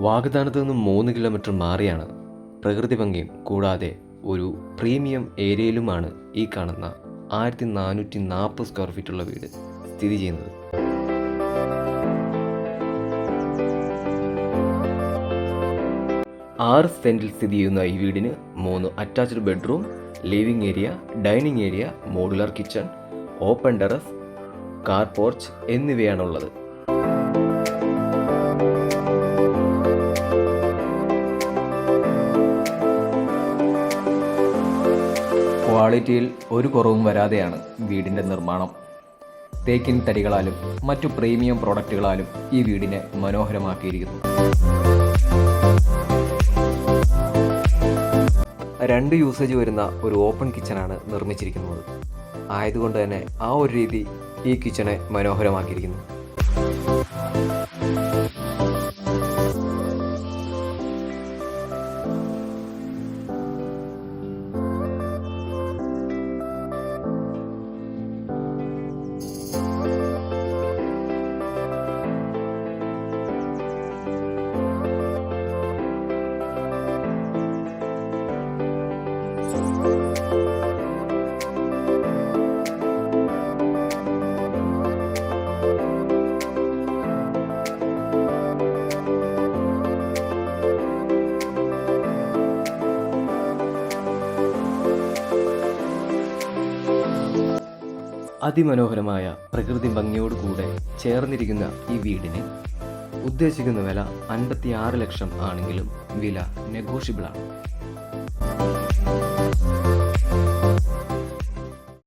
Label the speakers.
Speaker 1: വാഗ്ദാനത്ത് നിന്നും 3 കിലോമീറ്റർ മാറിയാണ് പ്രകൃതി ഭംഗിയും കൂടാതെ ഒരു പ്രീമിയം ഏരിയയിലുമാണ് ഈ കാണുന്ന 1440 സ്ക്വയർ ഫീറ്റുള്ള വീട് സ്ഥിതി ചെയ്യുന്നത്. ആറ് സെൻറ്റിൽ സ്ഥിതി ചെയ്യുന്ന ഈ വീടിന് 3 attached bedroom, living area, dining area, modular kitchen, open terrace, car porch എന്നിവയാണുള്ളത്. ക്വാളിറ്റിയിൽ ഒരു കുറവും വരാതെയാണ് വീടിൻ്റെ നിർമ്മാണം. തേക്കിൻ തടികളാലും മറ്റു പ്രീമിയം പ്രോഡക്റ്റുകളാലും ഈ വീടിനെ മനോഹരമാക്കിയിരിക്കുന്നു. 2 യൂസേജ് വരുന്ന ഒരു ഓപ്പൺ കിച്ചണാണ് നിർമ്മിച്ചിരിക്കുന്നത്. ആയതുകൊണ്ട് തന്നെ ആ ഒരു രീതി ഈ കിച്ചണെ മനോഹരമാക്കിയിരിക്കുന്നു. അതിമനോഹരമായ പ്രകൃതി ഭംഗിയോടുകൂടെ ചേർന്നിരിക്കുന്ന ഈ വീടിന് ഉദ്ദേശിക്കുന്ന വില 56 ലക്ഷം ആണെങ്കിലും വില നെഗോഷ്യബിൾ ആണ്.